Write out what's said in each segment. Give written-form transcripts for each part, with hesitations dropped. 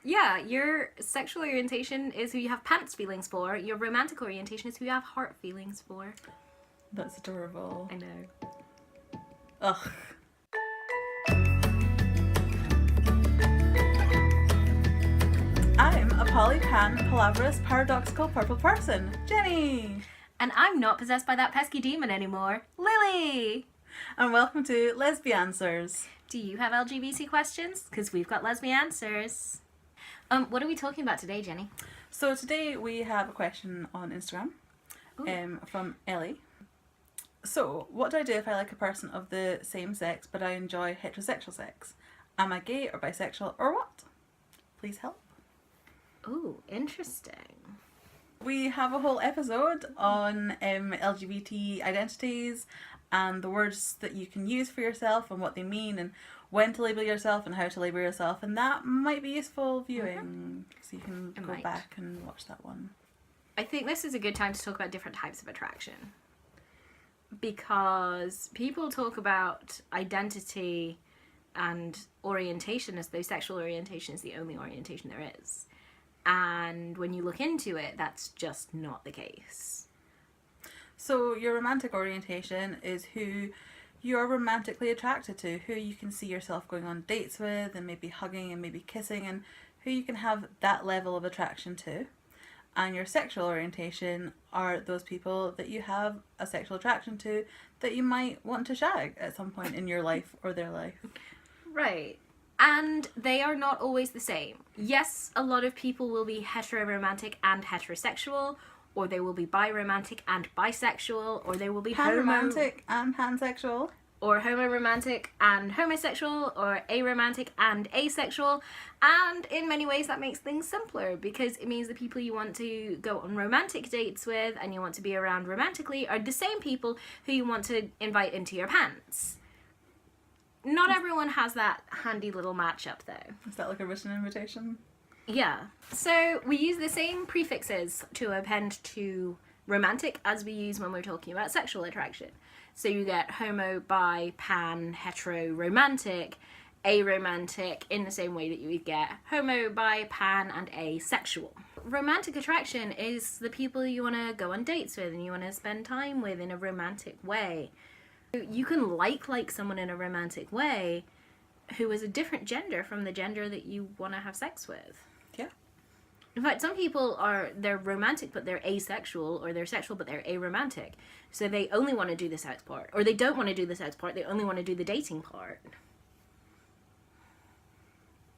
Yeah, your sexual orientation is who you have pants feelings for. Your romantic orientation is who you have heart feelings for. That's adorable. I know. Ugh. I'm a polypan, palaverous, paradoxical purple person, Jenny! And I'm not possessed by that pesky demon anymore, Lily! And welcome to Lesbianswers. Do you have LGBT questions? Because we've got Lesbianswers. What are we talking about today, Jenny? So today we have a question on Instagram from Ellie. So, what do I do if I like a person of the same sex but I enjoy heterosexual sex? Am I gay or bisexual or what? Please help. Ooh, interesting. We have a whole episode on LGBT identities and the words that you can use for yourself and what they mean and when to label yourself and how to label yourself, and that might be useful viewing, so you can go back and watch that one. I think this is a good time to talk about different types of attraction, because people talk about identity and orientation as though sexual orientation is the only orientation there is, and when you look into it, that's just not the case. So your romantic orientation is who you're romantically attracted to, who you can see yourself going on dates with and maybe hugging and maybe kissing, and who you can have that level of attraction to. And your sexual orientation are those people that you have a sexual attraction to that you might want to shag at some point in your life or their life. Right. And they are not always the same. Yes, a lot of people will be heteroromantic and heterosexual, or they will be biromantic and bisexual, or they will be panromantic and pansexual, or homoromantic and homosexual, or aromantic and asexual. And in many ways that makes things simpler, because it means the people you want to go on romantic dates with and you want to be around romantically are the same people who you want to invite into your pants. Not everyone has that handy little matchup though. Is that like a written invitation? Yeah. So we use the same prefixes to append to romantic as we use when we're talking about sexual attraction. So you get homo, bi, pan, hetero, romantic, aromantic, in the same way that you would get homo, bi, pan, and asexual. Romantic attraction is the people you want to go on dates with and you want to spend time with in a romantic way. You can like someone in a romantic way who is a different gender from the gender that you want to have sex with. Yeah. In fact, some people they're romantic but they're asexual, or they're sexual but they're aromantic. So they only want to do the sex part, or they don't want to do the sex part, they only want to do the dating part.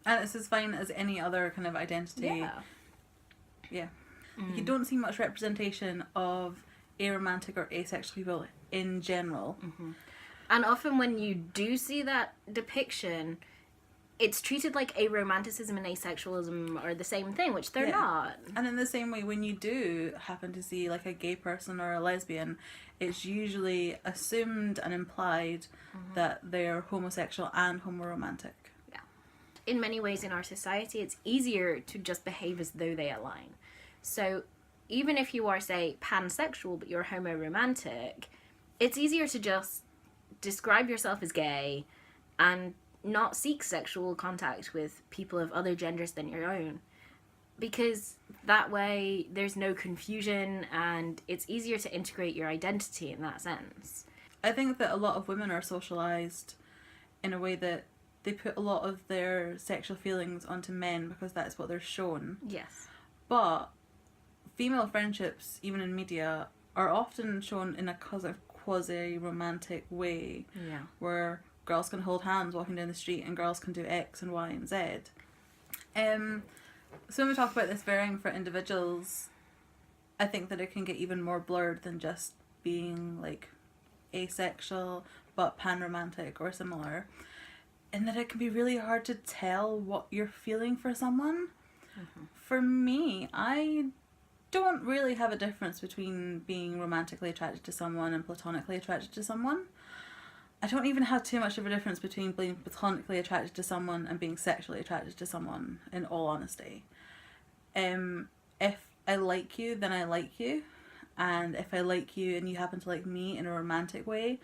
And it's as fine as any other kind of identity. Yeah. You don't see much representation of aromantic or asexual people in general. Mm-hmm. And often when you do see that depiction, it's treated like aromanticism and asexualism are the same thing, which they're not. And in the same way, when you do happen to see like a gay person or a lesbian, it's usually assumed and implied that they're homosexual and homoromantic. Yeah. In many ways in our society, it's easier to just behave as though they align. So even if you are, say, pansexual but you're homoromantic, it's easier to just describe yourself as gay and not seek sexual contact with people of other genders than your own, because that way there's no confusion and it's easier to integrate your identity in that sense. I think that a lot of women are socialized in a way that they put a lot of their sexual feelings onto men because that's what they're shown. Yes. But female friendships, even in media, are often shown in a quasi-romantic way. Yeah. Where girls can hold hands walking down the street and girls can do X and Y and Z. So when we talk about this varying for individuals, I think that it can get even more blurred than just being like asexual but panromantic or similar, in that it can be really hard to tell what you're feeling for someone. For me, I don't really have a difference between being romantically attracted to someone and platonically attracted to someone. I don't even have too much of a difference between being platonically attracted to someone and being sexually attracted to someone, in all honesty. If I like you, then I like you. And if I like you and you happen to like me in a romantic way,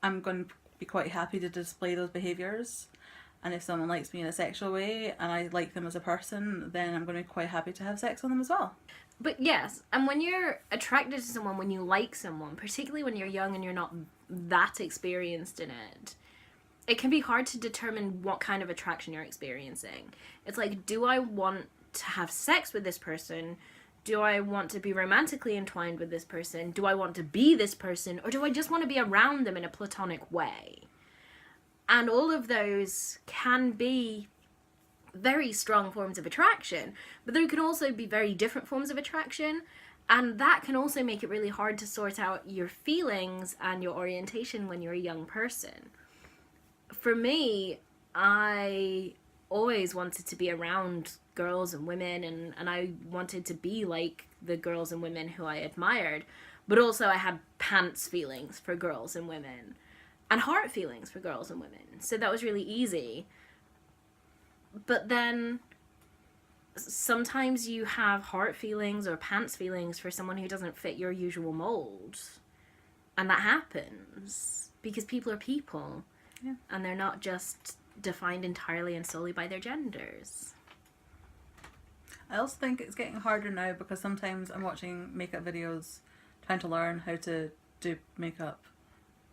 I'm going to be quite happy to display those behaviours. And if someone likes me in a sexual way and I like them as a person, then I'm going to be quite happy to have sex with them as well. But yes, and when you're attracted to someone, when you like someone, particularly when you're young and you're not that experienced in it, it can be hard to determine what kind of attraction you're experiencing. It's like, do I want to have sex with this person? Do I want to be romantically entwined with this person? Do I want to be this person? Or do I just want to be around them in a platonic way? And all of those can be very strong forms of attraction, but there can also be very different forms of attraction, and that can also make it really hard to sort out your feelings and your orientation when you're a young person. For me, I always wanted to be around girls and women, and I wanted to be like the girls and women who I admired, but also I had pants feelings for girls and women, and heart feelings for girls and women, so that was really easy. But then sometimes you have heart feelings or pants feelings for someone who doesn't fit your usual mold. And that happens because people are people. Yeah. And they're not just defined entirely and solely by their genders. I also think it's getting harder now because sometimes I'm watching makeup videos trying to learn how to do makeup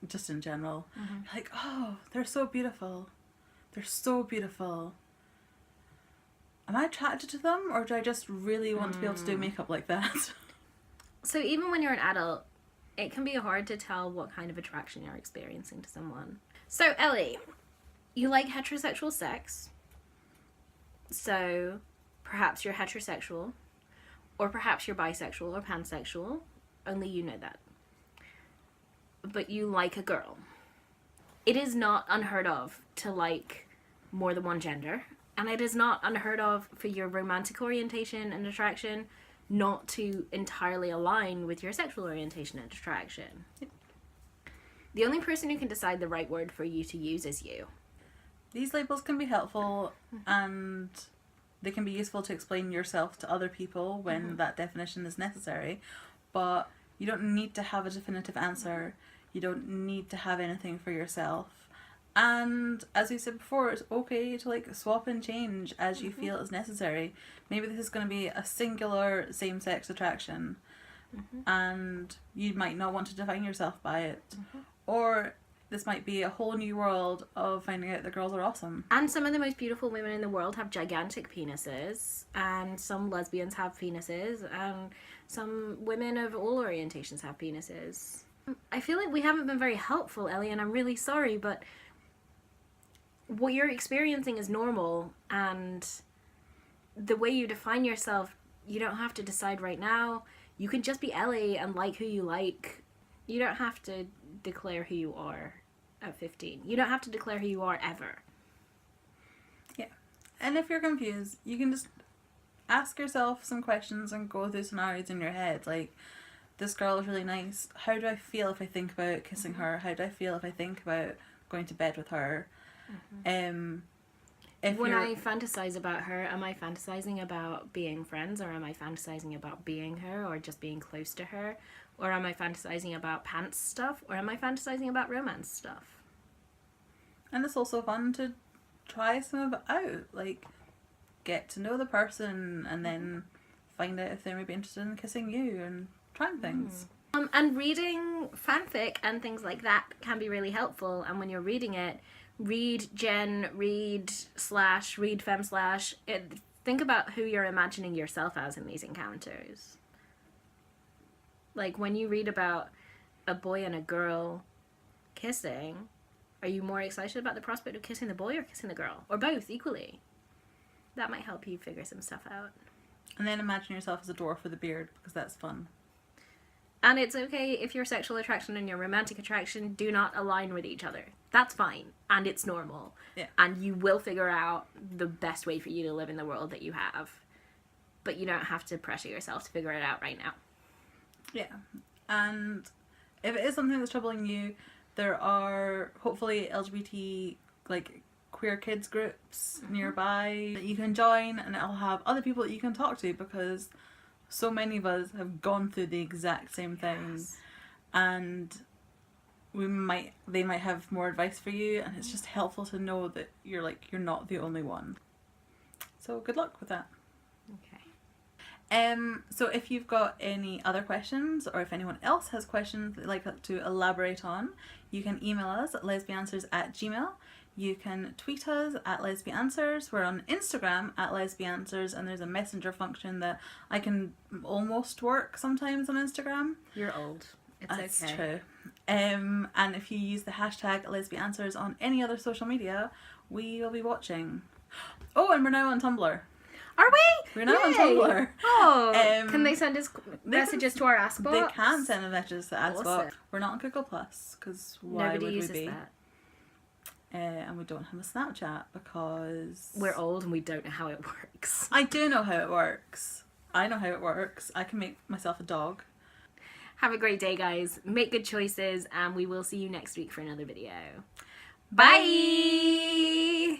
just in general. Mm-hmm. Like, oh, they're so beautiful. They're so beautiful. Am I attracted to them, or do I just really want to be able to do makeup like that? So even when you're an adult, it can be hard to tell what kind of attraction you're experiencing to someone. So Ellie, you like heterosexual sex. So perhaps you're heterosexual, or perhaps you're bisexual or pansexual. Only you know that. But you like a girl. It is not unheard of to like more than one gender. And it is not unheard of for your romantic orientation and attraction not to entirely align with your sexual orientation and attraction. The only person who can decide the right word for you to use is you. These labels can be helpful and they can be useful to explain yourself to other people when that definition is necessary, but you don't need to have a definitive answer. You don't need to have anything for yourself. And as we said before, it's okay to like swap and change as you feel is necessary. Maybe this is going to be a singular same-sex attraction and you might not want to define yourself by it. Or this might be a whole new world of finding out that girls are awesome. And some of the most beautiful women in the world have gigantic penises, and some lesbians have penises, and some women of all orientations have penises. I feel like we haven't been very helpful, Ellie, and I'm really sorry, but what you're experiencing is normal, and the way you define yourself, you don't have to decide right now. You can just be Ellie and like who you like. You don't have to declare who you are at 15. You don't have to declare who you are ever. Yeah. And if you're confused, you can just ask yourself some questions and go through scenarios in your head. Like, this girl is really nice. How do I feel if I think about kissing her? How do I feel if I think about going to bed with her? When I fantasize about her, am I fantasizing about being friends, or am I fantasizing about being her, or just being close to her? Or am I fantasizing about pants stuff, or am I fantasizing about romance stuff? And it's also fun to try some of it out. Like, get to know the person and then find out if they may be interested in kissing you and trying things. And reading fanfic and things like that can be really helpful. And when you're reading it, read gen, read slash, read fem slash. Think about who you're imagining yourself as in these encounters. Like, when you read about a boy and a girl kissing, are you more excited about the prospect of kissing the boy or kissing the girl? Or both, equally? That might help you figure some stuff out. And then imagine yourself as a dwarf with a beard, because that's fun. And it's okay if your sexual attraction and your romantic attraction do not align with each other. That's fine. And it's normal. Yeah. And you will figure out the best way for you to live in the world that you have. But you don't have to pressure yourself to figure it out right now. Yeah. And if it is something that's troubling you, there are hopefully LGBT, like, queer kids groups nearby that you can join, and it'll have other people that you can talk to, because so many of us have gone through the exact same thing. And they might have more advice for you, and it's just helpful to know that you're not the only one. So good luck with that. Okay. So if you've got any other questions, or if anyone else has questions they'd like to elaborate on, you can email us at lesbianswers@gmail.com. You can tweet us at Lesbianswers. We're on Instagram at Lesbianswers, and there's a messenger function that I can almost work sometimes on Instagram. You're old. It's That's okay. true. And if you use the hashtag Lesbianswers on any other social media, we will be watching. Oh, and we're now on Tumblr. Are we? We're now on Yay! Tumblr. Oh, can they send us messages to our Ask Box? They can send messages to Ask Awesome. Box. We're not on Google Plus because why Nobody would uses we be? that. And we don't have a Snapchat because We're old and we don't know how it works. I do know how it works. I know how it works. I can make myself a dog. Have a great day, guys. Make good choices, and we will see you next week for another video. Bye!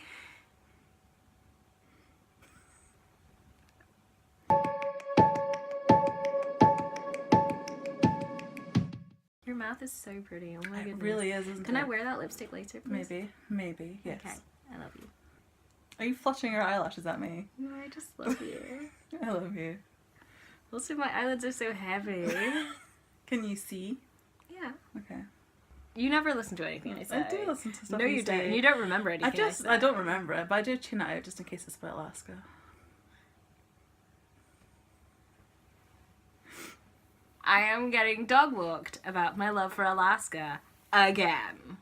Your mouth is so pretty. Oh my It goodness. really is, isn't it? Can I wear that lipstick later, please? Maybe, yes. Okay. I love you. Are you fluttering your eyelashes at me? No, I just love you. I love you. Also, my eyelids are so heavy. Can you see? Yeah. Okay. You never listen to anything I say. I do listen to stuff No, you you don't. say. And you don't remember anything I don't remember it, but I do tune it out just in case it's about Alaska. I am getting dog walked about my love for Alaska again.